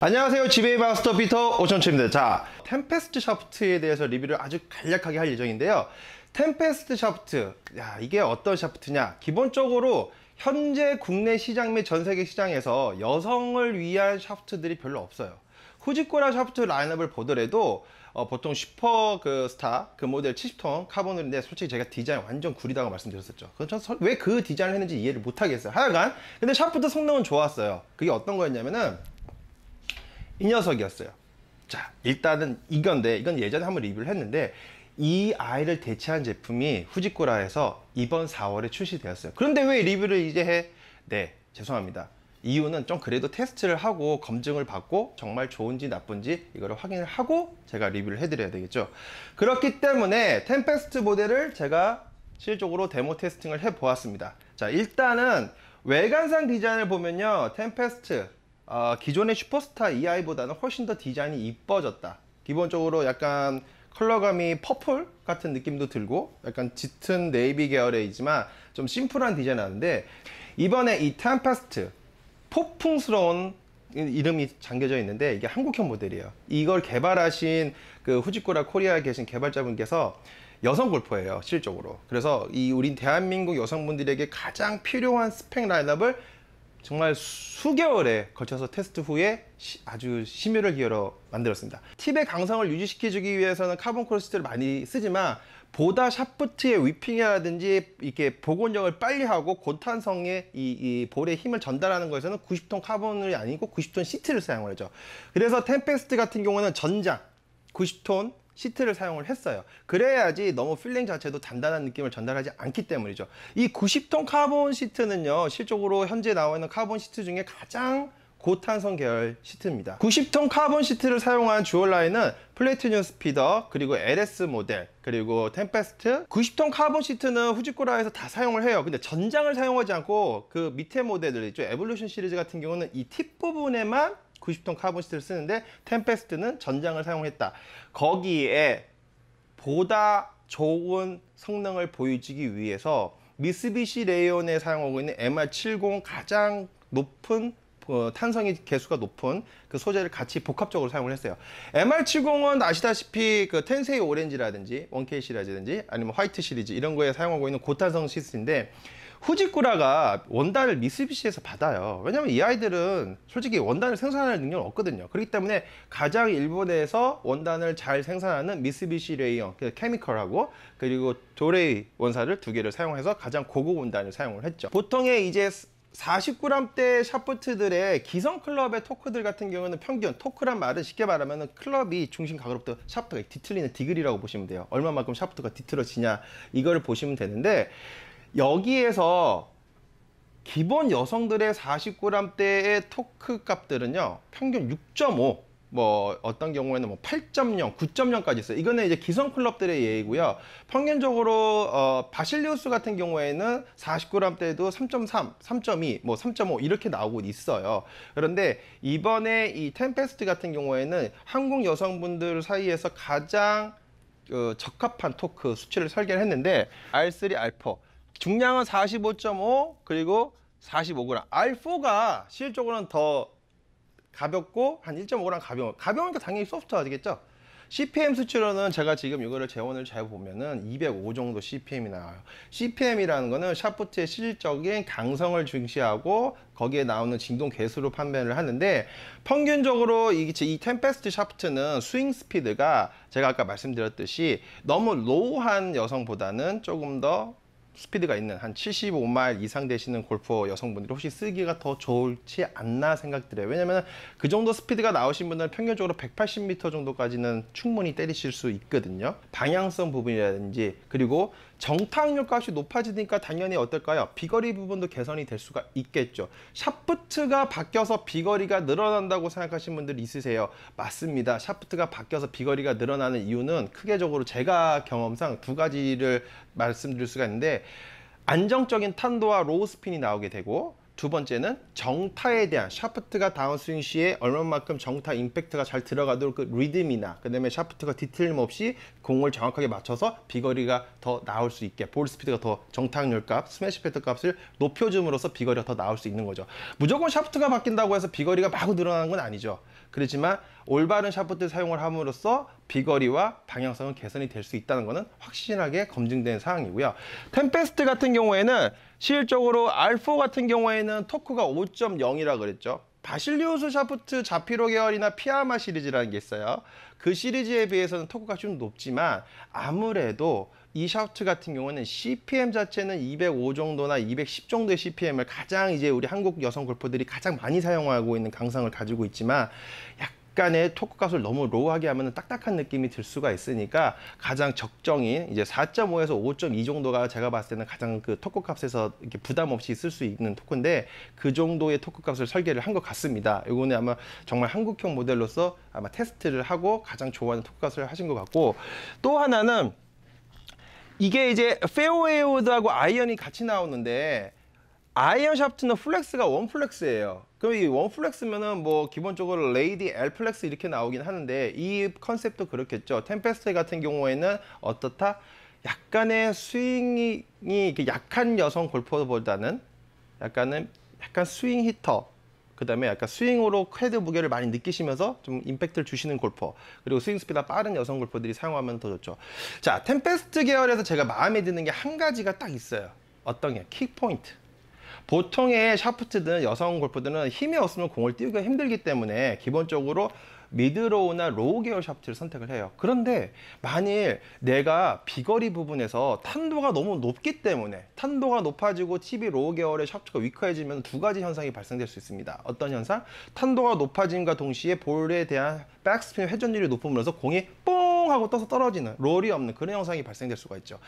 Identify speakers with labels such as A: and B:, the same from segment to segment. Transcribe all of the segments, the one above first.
A: 안녕하세요. 지베이 마스터 피터 오천초입니다. 자, 템페스트 샤프트에 대해서 리뷰를 아주 간략하게 할 예정인데요. 템페스트 샤프트, 이게 어떤 샤프트냐? 기본적으로 현재 국내 시장 및 전 세계 시장에서 여성을 위한 샤프트들이 별로 없어요. 후지코라 샤프트 라인업을 보더라도 보통 슈퍼 스타 모델 70톤 카본인데 솔직히 제가 디자인 완전 구리다고 말씀드렸었죠. 왜 그 디자인을 했는지 이해를 못하겠어요. 하여간 근데 샤프트 성능은 좋았어요. 그게 어떤 거였냐면은 이 녀석이었어요. 자, 일단은 이건 예전에 한번 리뷰를 했는데 이 아이를 대체한 제품이 후지코라에서 이번 4월에 출시되었어요. 그런데 왜 리뷰를 이제 해? 네, 죄송합니다. 이유는 좀 그래도 테스트를 하고 검증을 받고 정말 좋은지 나쁜지 이거를 확인을 하고 제가 리뷰를 해드려야 되겠죠. 그렇기 때문에 템페스트 모델을 제가 실질적으로 데모 테스팅을 해 보았습니다. 자, 일단은 외관상 디자인을 보면요, 템페스트 기존의 슈퍼스타 EI보다는 훨씬 더 디자인이 이뻐졌다. 기본적으로 약간 컬러감이 퍼플 같은 느낌도 들고 약간 짙은 네이비 계열이지만 좀 심플한 디자인이 나는데, 이번에 이 템페스트 폭풍스러운 이름이 잠겨져 있는데 이게 한국형 모델이에요. 이걸 개발하신 그 후지코라 코리아에 계신 개발자분께서 여성 골퍼예요, 실적으로. 그래서 이 우리 대한민국 여성분들에게 가장 필요한 스펙 라인업을 정말 수개월에 걸쳐서 테스트 후에 아주 심혈을 기울여 만들었습니다. 팁의 강성을 유지시켜주기 위해서는 카본 크로시트를 많이 쓰지만 보다 샤프트의 위핑이라든지 이렇게 복원력을 빨리 하고 고탄성의 이 볼의 힘을 전달하는 것에서는 90톤 카본이 아니고 90톤 시트를 사용을 하죠. 그래서 템페스트 같은 경우는 전장 90톤 시트를 사용을 했어요. 그래야지 너무 필링 자체도 단단한 느낌을 전달하지 않기 때문이죠. 이 90톤 카본 시트는요, 실적으로 현재 나와 있는 카본 시트 중에 가장 고탄성 계열 시트입니다. 90톤 카본 시트를 사용한 주얼 라인은 플래티늄 스피더, 그리고 LS 모델, 그리고 템페스트. 90톤 카본 시트는 후지코라에서 다 사용을 해요. 근데 전장을 사용하지 않고 그 밑에 모델들 있죠, 에볼루션 시리즈 같은 경우는 이 팁 부분에만 90톤 카본 시트를 쓰는데 템페스트는 전장을 사용했다. 거기에 보다 좋은 성능을 보여주기 위해서 미쓰비시 레이온에 사용하고 있는 MR70 가장 높은 탄성이 개수가 높은 그 소재를 같이 복합적으로 사용을 했어요. MR70은 아시다시피 그 텐세이 오렌지라든지 1K 시리즈라든지 아니면 화이트 시리즈 이런 거에 사용하고 있는 고탄성 시스인데, 후지코라가 원단을 미쓰비시에서 받아요. 왜냐면 이 아이들은 솔직히 원단을 생산할 능력은 없거든요. 그렇기 때문에 가장 일본에서 원단을 잘 생산하는 미쓰비시 레이온 케미컬하고 그리고 도레이 원사를 두 개를 사용해서 가장 고급 원단을 사용을 했죠. 보통의 이제 49g대 샤프트들의 기성 클럽의 토크들 같은 경우는 평균, 토크란 말은 쉽게 말하면 클럽이 중심 각으로부터 샤프트가 뒤틀리는 디그리라고 보시면 돼요. 얼마만큼 샤프트가 뒤틀어지냐 이걸 보시면 되는데, 여기에서 기본 여성들의 49g대의 토크 값들은요, 평균 6.5, 뭐 어떤 경우에는 뭐 8.0, 9.0까지 있어요. 이거는 이제 기성 클럽들의 예이고요. 평균적으로 바실리우스 같은 경우에는 49g대도 3.3, 3.2, 뭐 3.5 이렇게 나오고 있어요. 그런데 이번에 이 템페스트 같은 경우에는 한국 여성분들 사이에서 가장 적합한 토크 수치를 설계를 했는데, R3, R4 중량은 45.5 그리고 45g. R4가 실질적으로는 더 가볍고 한 1.5g 가벼우니까 당연히 소프트하겠죠. CPM 수치로는 제가 지금 이거를 재원을 잘 보면은 205 정도 CPM이 나와요. CPM이라는 거는 샤프트의 실질적인 강성을 중시하고 거기에 나오는 진동 개수로 판매를 하는데, 평균적으로 이 템페스트 샤프트는 스윙 스피드가 제가 아까 말씀드렸듯이 너무 로우한 여성보다는 조금 더 스피드가 있는 한 75마일 이상 되시는 골퍼 여성분들이 혹시 쓰기가 더 좋지 않나 생각드려요. 왜냐면 그 정도 스피드가 나오신 분들은 평균적으로 180m 정도까지는 충분히 때리실 수 있거든요. 방향성 부분이라든지, 그리고 정타항력 값이 높아지니까 당연히 어떨까요? 비거리 부분도 개선이 될 수가 있겠죠. 샤프트가 바뀌어서 비거리가 늘어난다고 생각하시는 분들이 있으세요. 맞습니다. 샤프트가 바뀌어서 비거리가 늘어나는 이유는 크게적으로 제가 경험상 두 가지를 말씀드릴 수가 있는데, 안정적인 탄도와 로우 스핀이 나오게 되고, 두 번째는 정타에 대한, 샤프트가 다운스윙 시에 얼마만큼 정타 임팩트가 잘 들어가도록 그 리듬이나 그 다음에 샤프트가 뒤틀림 없이 공을 정확하게 맞춰서 비거리가 더 나올 수 있게, 볼 스피드가 더 정타률 값, 스매시 패턴 값을 높여줌으로써 비거리가 더 나올 수 있는 거죠. 무조건 샤프트가 바뀐다고 해서 비거리가 마구 늘어나는 건 아니죠. 그렇지만 올바른 샤프트 사용을 함으로써 비거리와 방향성은 개선이 될 수 있다는 것은 확실하게 검증된 사항이고요. 템페스트 같은 경우에는 실질적으로 R4 같은 경우에는 토크가 5.0이라 그랬죠. 바실리우스 샤프트 자피로 계열이나 피아마 시리즈라는 게 있어요. 그 시리즈에 비해서는 토크가 좀 높지만 아무래도 이 샤프트 같은 경우는 CPM 자체는 205 정도나 210 정도의 CPM을 가장 이제 우리 한국 여성 골퍼들이 가장 많이 사용하고 있는 강성을 가지고 있지만 약간의 토크 값을 너무 로우하게 하면 딱딱한 느낌이 들 수가 있으니까 가장 적정인 이제 4.5에서 5.2 정도가 제가 봤을 때는 가장 그 토크 값에서 이렇게 부담 없이 쓸 수 있는 토크인데 그 정도의 토크 값을 설계를 한 것 같습니다. 이거는 아마 정말 한국형 모델로서 아마 테스트를 하고 가장 좋아하는 토크 값을 하신 것 같고, 또 하나는 이게 이제 페어웨이 우드하고 아이언이 같이 나오는데 아이언 샤프트는 플렉스가 원 플렉스예요. 그럼 이 원 플렉스면은 뭐 기본적으로 레이디 L 플렉스 이렇게 나오긴 하는데 이 컨셉도 그렇겠죠. 템페스트 같은 경우에는 어떻다? 약간의 스윙이 약한 여성 골퍼보다는 약간 스윙 히터, 그 다음에 약간 스윙으로 헤드 무게를 많이 느끼시면서 좀 임팩트를 주시는 골퍼, 그리고 스윙 스피드가 빠른 여성 골퍼들이 사용하면 더 좋죠. 자, 템페스트 계열에서 제가 마음에 드는 게 한 가지가 딱 있어요. 어떤 게? 킥 포인트. 보통의 샤프트든 여성 골퍼들은 힘이 없으면 공을 띄우기가 힘들기 때문에 기본적으로 미드로우나 로우 계열 샤프트를 선택을 해요. 그런데 만일 내가 비거리 부분에서 탄도가 너무 높기 때문에 탄도가 높아지고 팁이 로우 계열의 샤프트가 위크해지면 두 가지 현상이 발생될 수 있습니다. 어떤 현상? 탄도가 높아짐과 동시에 볼에 대한 백스핀 회전율이 높으면서 공이 뽕 하고 떠서 떨어지는, 롤이 없는 그런 현상이 발생될 수가 있죠.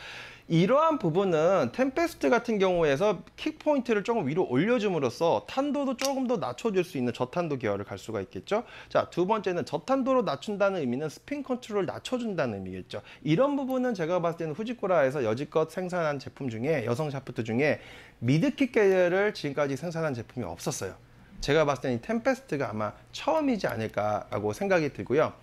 A: 이러한 부분은 템페스트 같은 경우에서 킥 포인트를 조금 위로 올려줌으로써 탄도도 조금 더 낮춰줄 수 있는 저탄도 계열을 갈 수가 있겠죠. 자, 두 번째는 저탄도로 낮춘다는 의미는 스핀 컨트롤을 낮춰준다는 의미겠죠. 이런 부분은 제가 봤을 때는 후지쿠라에서 여지껏 생산한 제품 중에 여성 샤프트 중에 미드킥 계열을 지금까지 생산한 제품이 없었어요. 제가 봤을 때는 이 템페스트가 아마 처음이지 않을까라고 생각이 들고요.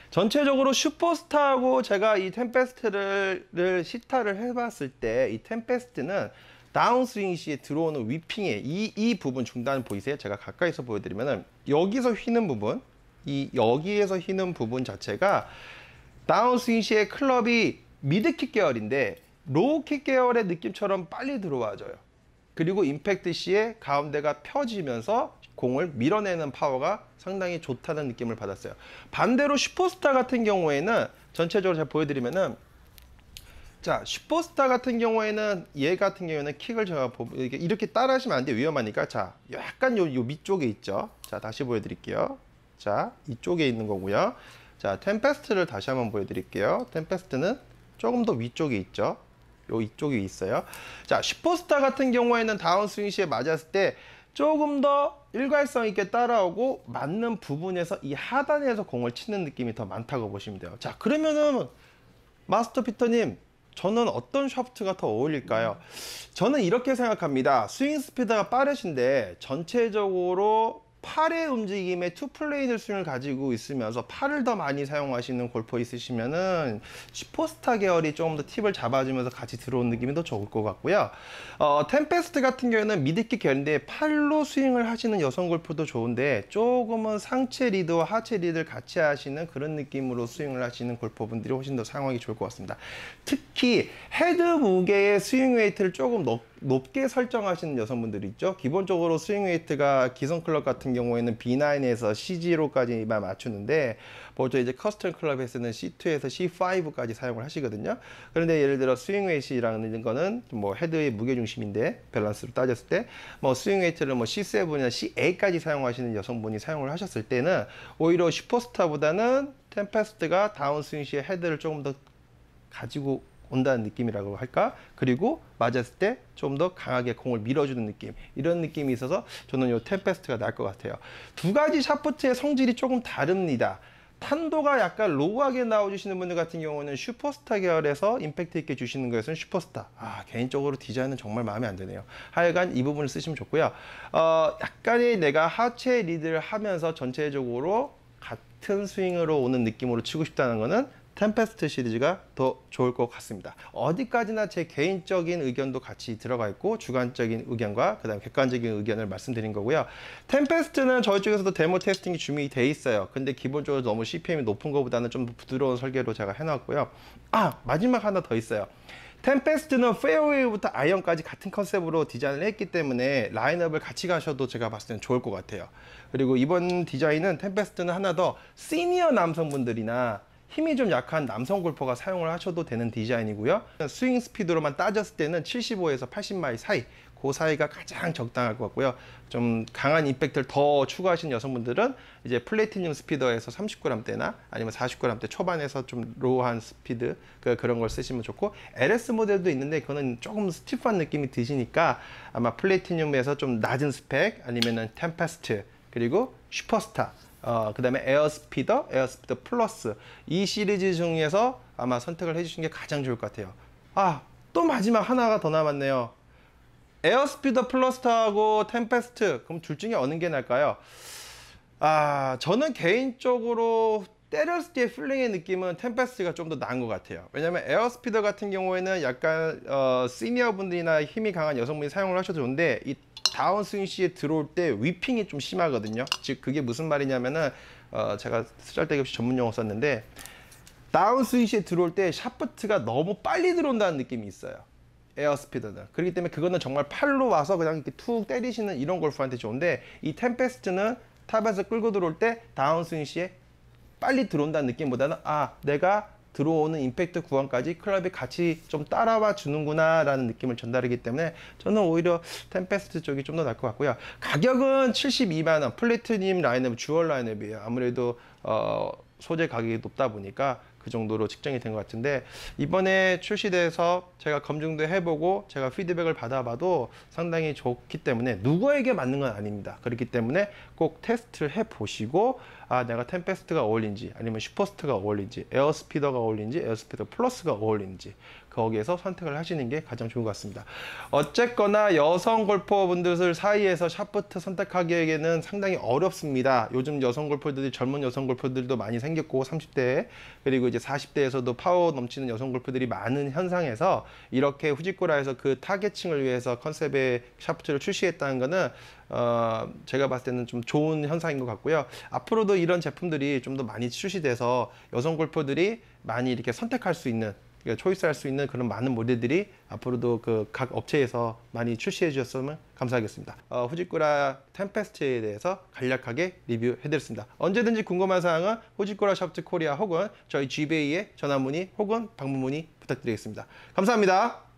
A: 전체적으로 슈퍼스타하고 제가 이 템페스트를 시타를 해봤을 때 이 템페스트는 다운스윙 시에 들어오는 위핑의 이 부분 중단 보이세요? 제가 가까이서 보여드리면은 여기서 휘는 부분, 여기에서 휘는 부분 자체가 다운스윙 시에 클럽이 미드킥 계열인데 로우킥 계열의 느낌처럼 빨리 들어와줘요. 그리고 임팩트 시에 가운데가 펴지면서 공을 밀어내는 파워가 상당히 좋다는 느낌을 받았어요. 반대로 슈퍼스타 같은 경우에는 전체적으로 제가 보여드리면은, 자, 슈퍼스타 같은 경우에는 얘 같은 경우에는 킥을 제가 이렇게 따라 하시면 안 돼요. 위험하니까. 자, 약간 요 밑쪽에 있죠. 자, 다시 보여드릴게요. 자, 이쪽에 있는 거고요. 자, 템페스트를 다시 한번 보여드릴게요. 템페스트는 조금 더 위쪽에 있죠. 요 이쪽에 있어요. 자, 슈퍼스타 같은 경우에는 다운스윙 시에 맞았을 때 조금 더 일괄성 있게 따라오고 맞는 부분에서 이 하단에서 공을 치는 느낌이 더 많다고 보시면 돼요. 자, 그러면은 마스터 피터님, 저는 어떤 샤프트가 더 어울릴까요? 저는 이렇게 생각합니다. 스윙 스피드가 빠르신데 전체적으로 팔의 움직임에 투플레인을 스윙을 가지고 있으면서 팔을 더 많이 사용하시는 골퍼 있으시면은 슈퍼스타 계열이 조금 더 팁을 잡아주면서 같이 들어온 느낌이 더 좋을 것 같고요. 템페스트 같은 경우에는 미드킥 계열인데 팔로 스윙을 하시는 여성 골퍼도 좋은데 조금은 상체 리드와 하체 리드를 같이 하시는 그런 느낌으로 스윙을 하시는 골퍼분들이 훨씬 더 사용하기 좋을 것 같습니다. 특히 헤드 무게의 스윙 웨이트를 조금 높게 설정하시는 여성분들이 있죠. 기본적으로 스윙 웨이트가 기성 클럽 같은 경우에는 B9에서 C0까지만 맞추는데 보통 이제 커스텀 클럽에서는 C2에서 C5까지 사용을 하시거든요. 그런데 예를 들어 스윙 웨이트라는 거는 뭐 헤드의 무게 중심인데 밸런스로 따졌을 때 뭐 스윙 웨이트를 뭐 C7이나 C8까지 사용하시는 여성분이 사용을 하셨을 때는 오히려 슈퍼스타보다는 템페스트가 다운스윙 시에 헤드를 조금 더 가지고 온다는 느낌이라고 할까? 그리고 맞았을 때 좀 더 강하게 공을 밀어주는 느낌, 이런 느낌이 있어서 저는 이 템페스트가 나을 것 같아요. 두 가지 샤프트의 성질이 조금 다릅니다. 탄도가 약간 로우하게 나와주시는 분들 같은 경우는 슈퍼스타 계열에서 임팩트 있게 주시는 것은 슈퍼스타. 개인적으로 디자인은 정말 마음에 안 드네요. 하여간 이 부분을 쓰시면 좋고요. 약간의 내가 하체 리드를 하면서 전체적으로 같은 스윙으로 오는 느낌으로 치고 싶다는 거는 템페스트 시리즈가 더 좋을 것 같습니다. 어디까지나 제 개인적인 의견도 같이 들어가 있고 주관적인 의견과 그다음 객관적인 의견을 말씀드린 거고요. 템페스트는 저희 쪽에서도 데모 테스팅이 준비돼 있어요. 근데 기본적으로 너무 CPM이 높은 것보다는 좀 부드러운 설계로 제가 해놨고요. 마지막 하나 더 있어요. 템페스트는 페어웨이부터 아이언까지 같은 컨셉으로 디자인을 했기 때문에 라인업을 같이 가셔도 제가 봤을 때는 좋을 것 같아요. 그리고 이번 디자인은 템페스트는 하나 더 시니어 남성분들이나 힘이 좀 약한 남성 골퍼가 사용을 하셔도 되는 디자인이고요. 스윙 스피드로만 따졌을 때는 75에서 80마일 사이, 그 사이가 가장 적당할 것 같고요. 좀 강한 임팩트를 더 추구하시는 여성분들은 이제 플래티늄 스피더에서 30g대나 아니면 40g대 초반에서 좀 로우한 스피드 그런 걸 쓰시면 좋고, LS 모델도 있는데 그거는 조금 스티프한 느낌이 드시니까 아마 플래티늄에서 좀 낮은 스펙 아니면은 템페스트 그리고 슈퍼스타 그 다음에 에어스피더 플러스 이 시리즈 중에서 아마 선택을 해주시는 게 가장 좋을 것 같아요. 또 마지막 하나가 더 남았네요. 에어스피더 플러스하고 템페스트, 그럼 둘 중에 어느 게 나을까요? 저는 개인적으로 때렸을 때 필링의 느낌은 템페스트가 좀 더 나은 것 같아요. 왜냐면 에어스피더 같은 경우에는 약간 시니어 분들이나 힘이 강한 여성분이 사용을 하셔도 좋은데, 이 다운스윙 시에 들어올 때 위핑이 좀 심하거든요. 즉 그게 무슨 말이냐면은 제가 쓰잘데기 전문 용어 썼는데, 다운스윙 시에 들어올 때 샤프트가 너무 빨리 들어온다는 느낌이 있어요, 에어스피드는. 그렇기 때문에 그거는 정말 팔로 와서 그냥 이렇게 툭 때리시는 이런 골프한테 좋은데, 이 템페스트는 탑에서 끌고 들어올 때 다운스윙 시에 빨리 들어온다는 느낌보다는 내가 들어오는 임팩트 구간까지 클럽이 같이 좀 따라와 주는구나 라는 느낌을 전달하기 때문에 저는 오히려 템페스트 쪽이 좀 더 나을 것 같고요. 가격은 72만원, 플래티늄 라인업, 주얼 라인업이에요. 아무래도 소재 가격이 높다 보니까 그 정도로 측정이 된 것 같은데, 이번에 출시돼서 제가 검증도 해보고 제가 피드백을 받아봐도 상당히 좋기 때문에 누구에게 맞는 건 아닙니다. 그렇기 때문에 꼭 테스트를 해보시고 내가 템페스트가 어울린지 아니면 슈퍼스트가 어울린지 에어스피더가 어울린지 에어스피더 플러스가 어울린지 거기에서 선택을 하시는 게 가장 좋은 것 같습니다. 어쨌거나 여성 골퍼분들 사이에서 샤프트 선택하기에는 상당히 어렵습니다. 요즘 여성 골퍼들이, 젊은 여성 골퍼들도 많이 생겼고 30대 그리고 이제 40대에서도 파워 넘치는 여성 골퍼들이 많은 현상에서 이렇게 후지쿠라에서 그 타겟층을 위해서 컨셉의 샤프트를 출시했다는 거는 제가 봤을 때는 좀 좋은 현상인 것 같고요. 앞으로도 이런 제품들이 좀 더 많이 출시돼서 여성 골퍼들이 많이 이렇게 선택할 수 있는, 초이스할 수 있는 그런 많은 모델들이 앞으로도 그 각 업체에서 많이 출시해 주셨으면 감사하겠습니다. 후지쿠라 템페스트에 대해서 간략하게 리뷰해 드렸습니다. 언제든지 궁금한 사항은 후지쿠라 샤프트 코리아 혹은 저희 GBA의 전화 문의 혹은 방문 문의 부탁드리겠습니다. 감사합니다.